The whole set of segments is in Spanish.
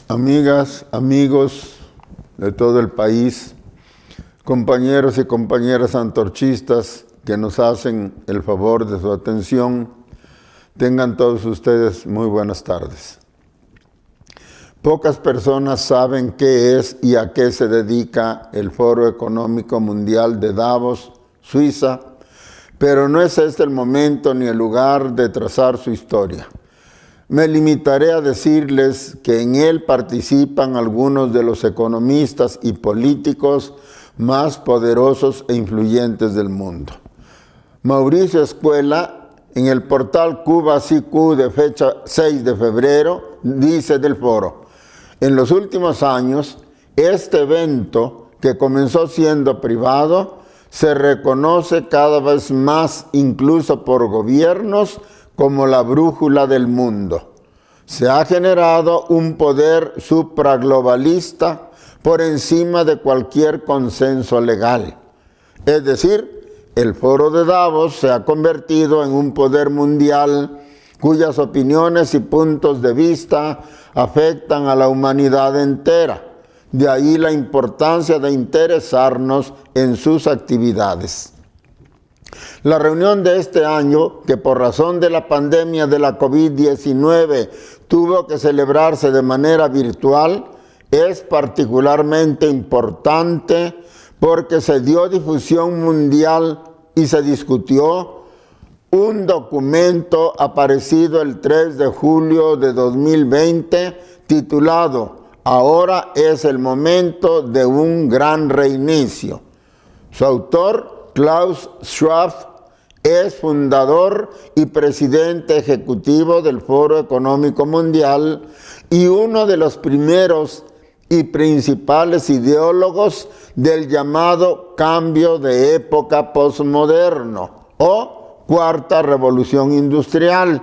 Amigas, amigos de todo el país, compañeros y compañeras antorchistas que nos hacen el favor de su atención, tengan todos ustedes muy buenas tardes. Pocas personas saben qué es y a qué se dedica el Foro Económico Mundial de Davos, Suiza, pero no es este el momento ni el lugar de trazar su historia. Me limitaré a decirles que en él participan algunos de los economistas y políticos más poderosos e influyentes del mundo. Mauricio Escuela, en el portal Cuba CQ de fecha 6 de febrero, dice del foro: en los últimos años, este evento, que comenzó siendo privado, se reconoce cada vez más, incluso por gobiernos, como la brújula del mundo. Se ha generado un poder supraglobalista por encima de cualquier consenso legal. Es decir, el Foro de Davos se ha convertido en un poder mundial cuyas opiniones y puntos de vista afectan a la humanidad entera. De ahí la importancia de interesarnos en sus actividades. La reunión de este año, que por razón de la pandemia de la COVID-19 tuvo que celebrarse de manera virtual, es particularmente importante porque se dio difusión mundial y se discutió un documento aparecido el 3 de julio de 2020 titulado "Ahora es el momento de un gran reinicio". Su autor, Klaus Schwab, es fundador y presidente ejecutivo del Foro Económico Mundial y uno de los primeros y principales ideólogos del llamado cambio de época posmoderno o cuarta revolución industrial,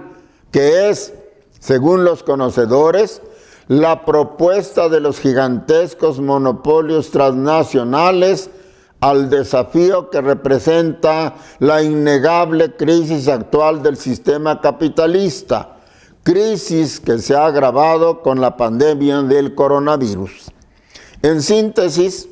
que es, según los conocedores, la propuesta de los gigantescos monopolios transnacionales al desafío que representa la innegable crisis actual del sistema capitalista, crisis que se ha agravado con la pandemia del coronavirus. En síntesis,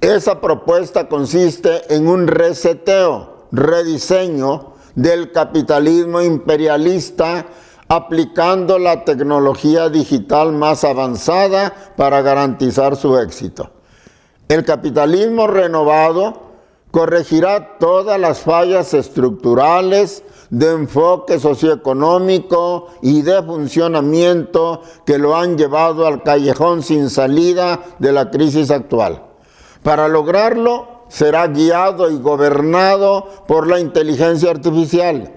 esa propuesta consiste en un reseteo, rediseño del capitalismo imperialista, aplicando la tecnología digital más avanzada para garantizar su éxito. El capitalismo renovado corregirá todas las fallas estructurales de enfoque socioeconómico y de funcionamiento que lo han llevado al callejón sin salida de la crisis actual. Para lograrlo, será guiado y gobernado por la inteligencia artificial,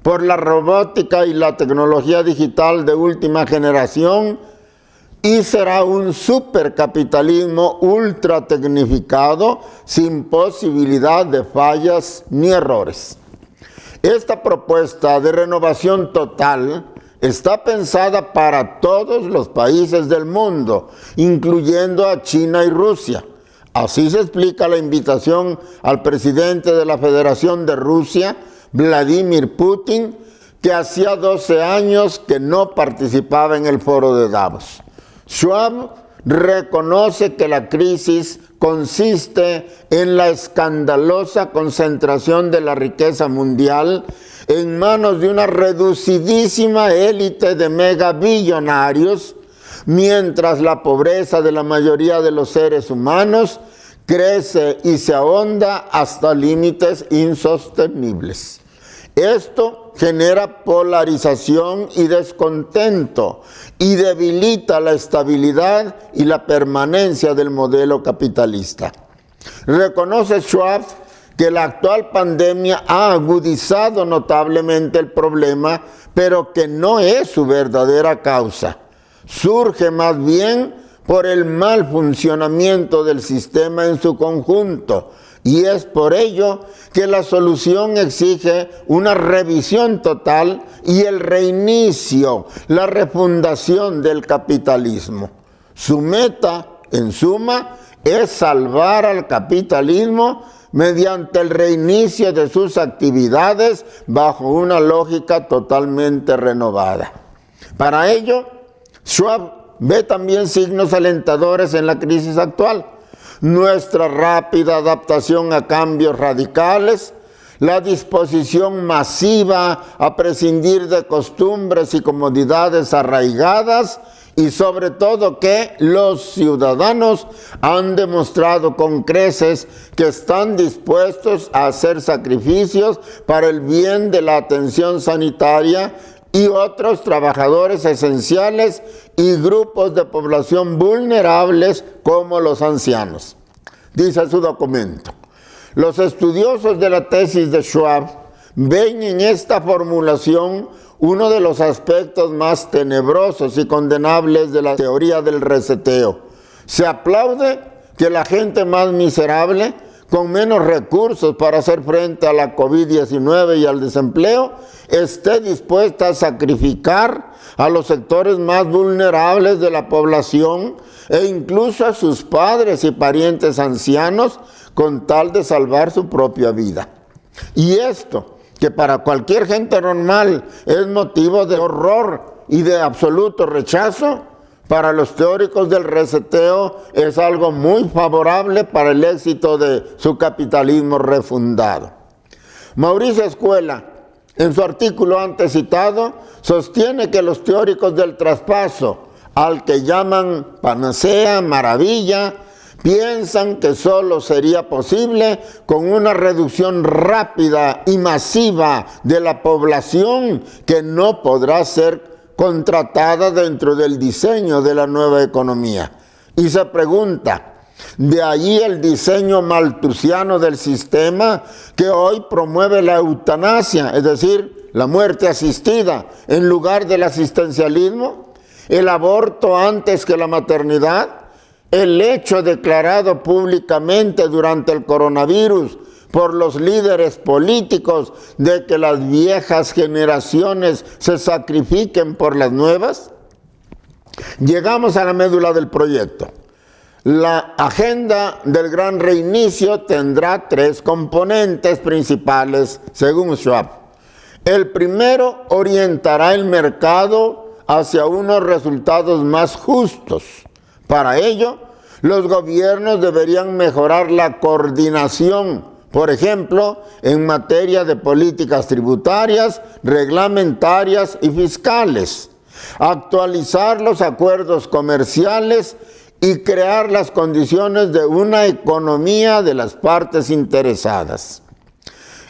por la robótica y la tecnología digital de última generación, y será un supercapitalismo ultra tecnificado sin posibilidad de fallas ni errores. Esta propuesta de renovación total está pensada para todos los países del mundo, incluyendo a China y Rusia. Así se explica la invitación al presidente de la Federación de Rusia, Vladimir Putin, que hacía 12 años que no participaba en el Foro de Davos. Schwab reconoce que la crisis consiste en la escandalosa concentración de la riqueza mundial en manos de una reducidísima élite de megabillonarios, mientras la pobreza de la mayoría de los seres humanos crece y se ahonda hasta límites insostenibles. Esto genera polarización y descontento y debilita la estabilidad y la permanencia del modelo capitalista. Reconoce Schwab que la actual pandemia ha agudizado notablemente el problema, pero que no es su verdadera causa. Surge más bien por el mal funcionamiento del sistema en su conjunto, y es por ello que la solución exige una revisión total y el reinicio, la refundación del capitalismo. Su meta, en suma, es salvar al capitalismo mediante el reinicio de sus actividades bajo una lógica totalmente renovada. Para ello, Schwab ve también signos alentadores en la crisis actual. Nuestra rápida adaptación a cambios radicales, la disposición masiva a prescindir de costumbres y comodidades arraigadas y sobre todo que los ciudadanos han demostrado con creces que están dispuestos a hacer sacrificios para el bien de la atención sanitaria y otros trabajadores esenciales y grupos de población vulnerables como los ancianos. Dice su documento: los estudiosos de la tesis de Schwab ven en esta formulación uno de los aspectos más tenebrosos y condenables de la teoría del reseteo. Se aplaude que la gente más miserable, con menos recursos para hacer frente a la COVID-19 y al desempleo, esté dispuesta a sacrificar a los sectores más vulnerables de la población e incluso a sus padres y parientes ancianos con tal de salvar su propia vida. Y esto, que para cualquier gente normal es motivo de horror y de absoluto rechazo, para los teóricos del reseteo es algo muy favorable para el éxito de su capitalismo refundado. Mauricio Escuela, en su artículo antes citado, sostiene que los teóricos del traspaso, al que llaman panacea, maravilla, piensan que solo sería posible con una reducción rápida y masiva de la población que no podrá ser contratada dentro del diseño de la nueva economía. Y se pregunta, de allí el diseño malthusiano del sistema que hoy promueve la eutanasia, es decir, la muerte asistida en lugar del asistencialismo, el aborto antes que la maternidad, el hecho declarado públicamente durante el coronavirus por los líderes políticos de que las viejas generaciones se sacrifiquen por las nuevas. Llegamos a la médula del proyecto. La agenda del gran reinicio tendrá 3 componentes principales, según Schwab. El primero orientará el mercado hacia unos resultados más justos. Para ello, los gobiernos deberían mejorar la coordinación, por ejemplo, en materia de políticas tributarias, reglamentarias y fiscales, actualizar los acuerdos comerciales y crear las condiciones de una economía de las partes interesadas.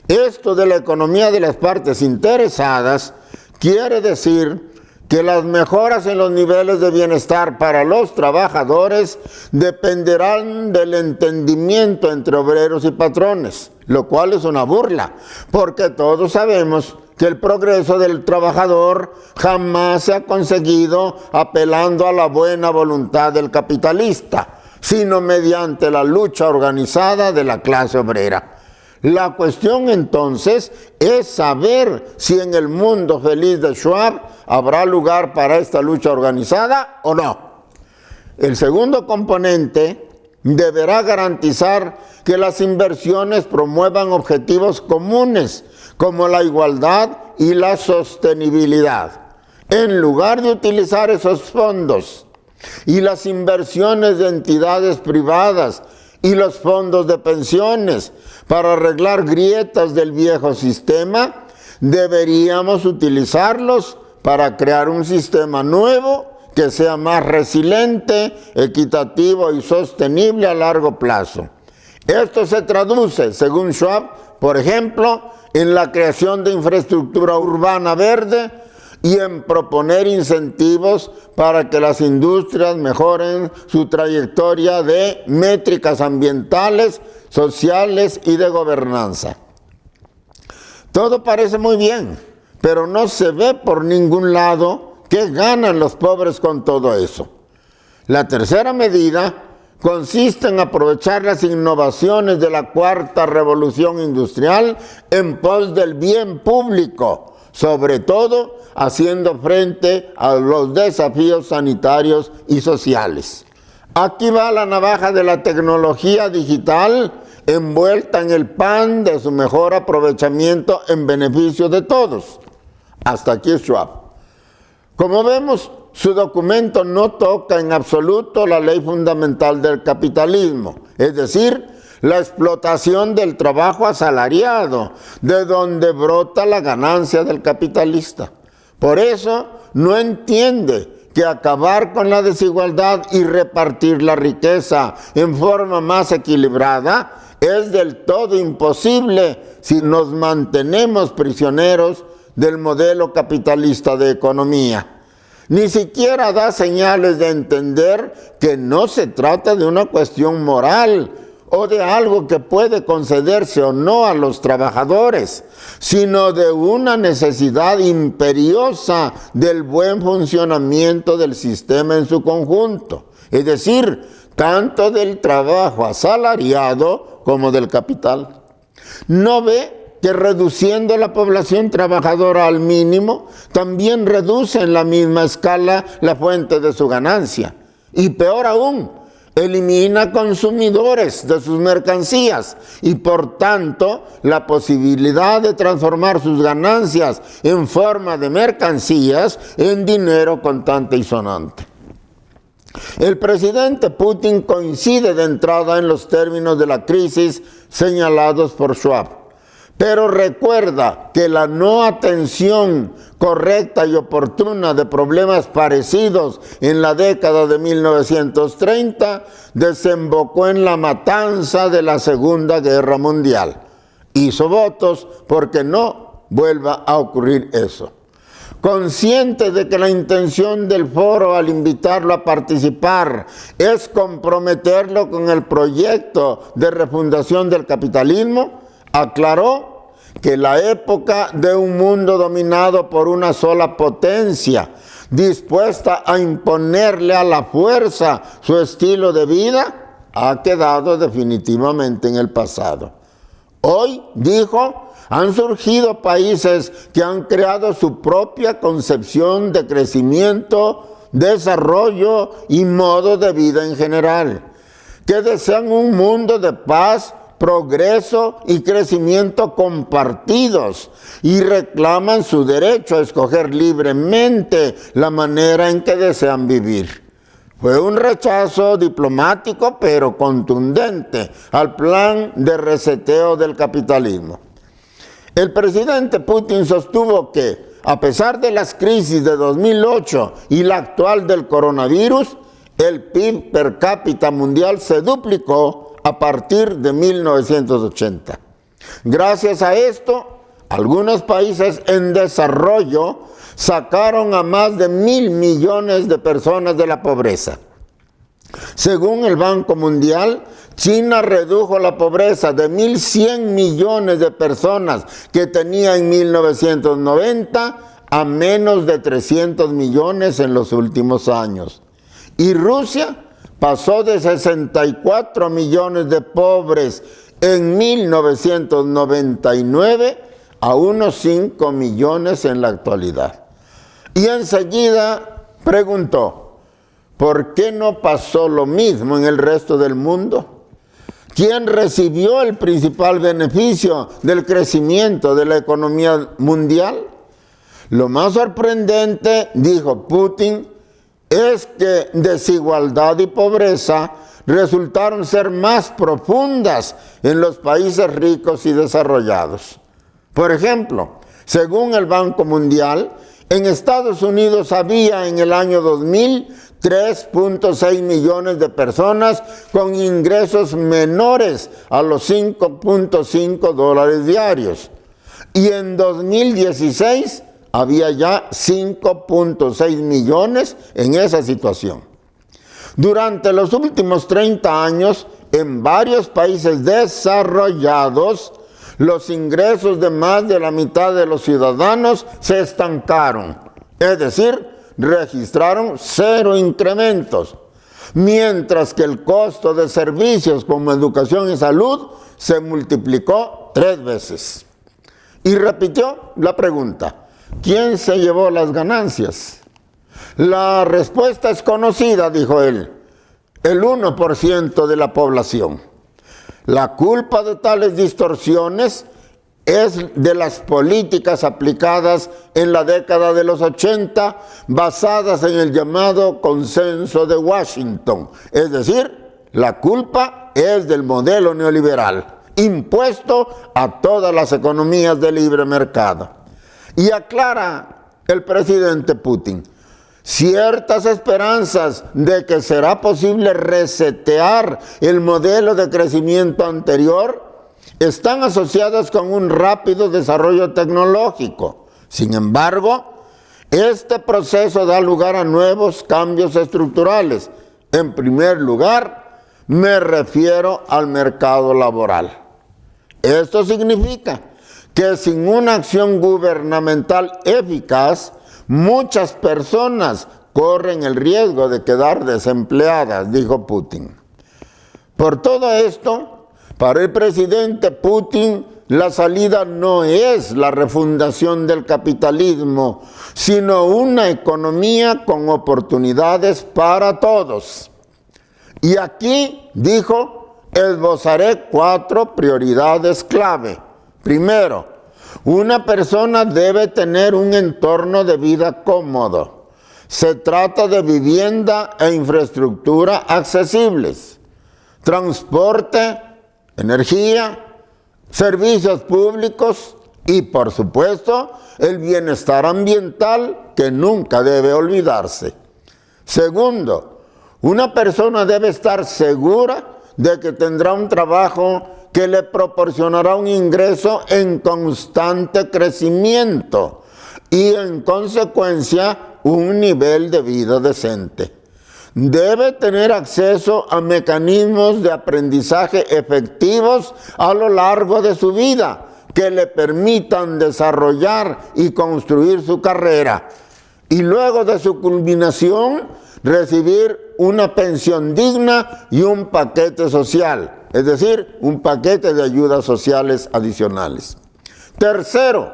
Esto de la economía de las partes interesadas quiere decir que las mejoras en los niveles de bienestar para los trabajadores dependerán del entendimiento entre obreros y patrones, lo cual es una burla, porque todos sabemos que el progreso del trabajador jamás se ha conseguido apelando a la buena voluntad del capitalista, sino mediante la lucha organizada de la clase obrera. La cuestión entonces es saber si en el mundo feliz de Schwab habrá lugar para esta lucha organizada o no. El segundo componente deberá garantizar que las inversiones promuevan objetivos comunes como la igualdad y la sostenibilidad. En lugar de utilizar esos fondos y las inversiones de entidades privadas y los fondos de pensiones para arreglar grietas del viejo sistema, deberíamos utilizarlos para crear un sistema nuevo que sea más resiliente, equitativo y sostenible a largo plazo. Esto se traduce, según Schwab, por ejemplo, en la creación de infraestructura urbana verde y en proponer incentivos para que las industrias mejoren su trayectoria de métricas ambientales, sociales y de gobernanza. Todo parece muy bien, pero no se ve por ningún lado qué ganan los pobres con todo eso. La tercera medida consiste en aprovechar las innovaciones de la cuarta revolución industrial en pos del bien público, sobre todo haciendo frente a los desafíos sanitarios y sociales. Aquí va la navaja de la tecnología digital envuelta en el pan de su mejor aprovechamiento en beneficio de todos. Hasta aquí Schwab. Como vemos, su documento no toca en absoluto la ley fundamental del capitalismo, es decir, la explotación del trabajo asalariado, de donde brota la ganancia del capitalista. Por eso no entiende que acabar con la desigualdad y repartir la riqueza en forma más equilibrada es del todo imposible si nos mantenemos prisioneros del modelo capitalista de economía. Ni siquiera da señales de entender que no se trata de una cuestión moral o de algo que puede concederse o no a los trabajadores, sino de una necesidad imperiosa del buen funcionamiento del sistema en su conjunto, es decir, tanto del trabajo asalariado como del capital. ¿No ve que reduciendo la población trabajadora al mínimo, también reduce en la misma escala la fuente de su ganancia? Y peor aún, elimina consumidores de sus mercancías y por tanto la posibilidad de transformar sus ganancias en forma de mercancías en dinero contante y sonante. El presidente Putin coincide de entrada en los términos de la crisis señalados por Schwab, pero recuerda que la no atención correcta y oportuna de problemas parecidos en la década de 1930 desembocó en la matanza de la Segunda Guerra Mundial. Hizo votos porque no vuelva a ocurrir eso. Consciente de que la intención del foro al invitarlo a participar es comprometerlo con el proyecto de refundación del capitalismo, aclaró que la época de un mundo dominado por una sola potencia, dispuesta a imponerle a la fuerza su estilo de vida, ha quedado definitivamente en el pasado. Hoy, dijo, han surgido países que han creado su propia concepción de crecimiento, desarrollo y modo de vida en general, que desean un mundo de paz, progreso y crecimiento compartidos y reclaman su derecho a escoger libremente la manera en que desean vivir. Fue un rechazo diplomático pero contundente al plan de reseteo del capitalismo. El presidente Putin sostuvo que, a pesar de las crisis de 2008 y la actual del coronavirus, el PIB per cápita mundial se duplicó a partir de 1980. Gracias a esto, algunos países en desarrollo sacaron a más de 1.000 millones de personas de la pobreza. Según el Banco Mundial, China redujo la pobreza de 1.100 millones de personas que tenía en 1990 a menos de 300 millones en los últimos años. Y Rusia pasó de 64 millones de pobres en 1999 a unos 5 millones en la actualidad. Y enseguida preguntó, ¿por qué no pasó lo mismo en el resto del mundo? ¿Quién recibió el principal beneficio del crecimiento de la economía mundial? Lo más sorprendente, dijo Putin, es que desigualdad y pobreza resultaron ser más profundas en los países ricos y desarrollados. Por ejemplo, según el Banco Mundial, en Estados Unidos había en el año 2000 3.6 millones de personas con ingresos menores a los $5.5 diarios. Y en 2016 había ya 5.6 millones en esa situación. Durante los últimos 30 años, en varios países desarrollados, los ingresos de más de la mitad de los ciudadanos se estancaron, es decir, registraron 0 incrementos, mientras que el costo de servicios como educación y salud se multiplicó 3 veces. Y repitió la pregunta, ¿quién se llevó las ganancias? La respuesta es conocida, dijo él, el 1% de la población. La culpa de tales distorsiones es de las políticas aplicadas en la década de los 80, basadas en el llamado consenso de Washington. Es decir, la culpa es del modelo neoliberal, impuesto a todas las economías de libre mercado. Y aclara el presidente Putin ciertas esperanzas de que será posible resetear el modelo de crecimiento anterior están asociadas con un rápido desarrollo tecnológico. Sin embargo, este proceso da lugar a nuevos cambios estructurales. En primer lugar, me refiero al mercado laboral. Esto significa que sin una acción gubernamental eficaz, muchas personas corren el riesgo de quedar desempleadas, dijo Putin. Por todo esto, para el presidente Putin, la salida no es la refundación del capitalismo, sino una economía con oportunidades para todos. Y aquí, dijo, esbozaré 4 prioridades clave. Primero, una persona debe tener un entorno de vida cómodo. Se trata de vivienda e infraestructura accesibles, transporte, energía, servicios públicos y, por supuesto, el bienestar ambiental que nunca debe olvidarse. Segundo, una persona debe estar segura de que tendrá un trabajo que le proporcionará un ingreso en constante crecimiento y, en consecuencia, un nivel de vida decente. Debe tener acceso a mecanismos de aprendizaje efectivos a lo largo de su vida que le permitan desarrollar y construir su carrera y luego de su culminación recibir una pensión digna y un paquete social, es decir, un paquete de ayudas sociales adicionales. Tercero,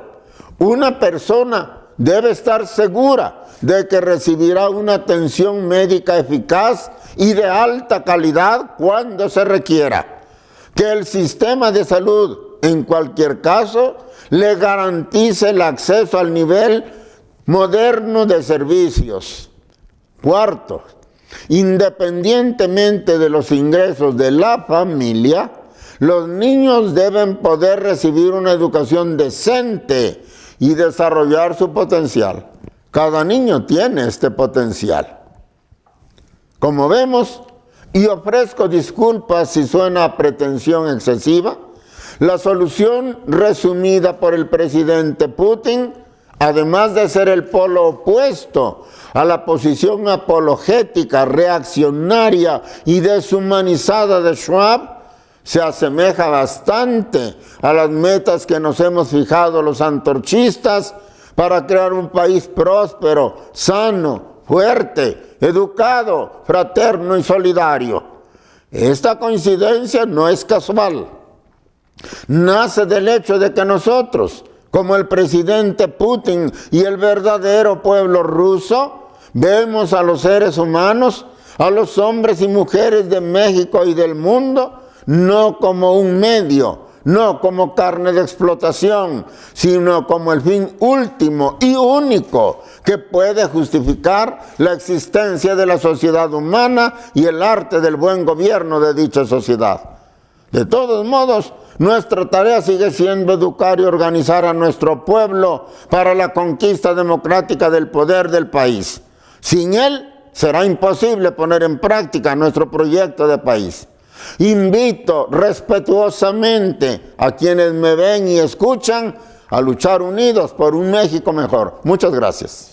una persona debe estar segura de que recibirá una atención médica eficaz y de alta calidad cuando se requiera. Que el sistema de salud, en cualquier caso, le garantice el acceso al nivel moderno de servicios. Cuarto, independientemente de los ingresos de la familia, los niños deben poder recibir una educación decente y desarrollar su potencial. Cada niño tiene este potencial. Como vemos, y ofrezco disculpas si suena a pretensión excesiva, la solución resumida por el presidente Putin, además de ser el polo opuesto a la posición apologética, reaccionaria y deshumanizada de Schwab, se asemeja bastante a las metas que nos hemos fijado los antorchistas para crear un país próspero, sano, fuerte, educado, fraterno y solidario. Esta coincidencia no es casual. Nace del hecho de que nosotros, como el presidente Putin y el verdadero pueblo ruso, vemos a los seres humanos, a los hombres y mujeres de México y del mundo, no como un medio, no como carne de explotación, sino como el fin último y único que puede justificar la existencia de la sociedad humana y el arte del buen gobierno de dicha sociedad. De todos modos, nuestra tarea sigue siendo educar y organizar a nuestro pueblo para la conquista democrática del poder del país. Sin él, será imposible poner en práctica nuestro proyecto de país. Invito respetuosamente a quienes me ven y escuchan a luchar unidos por un México mejor. Muchas gracias.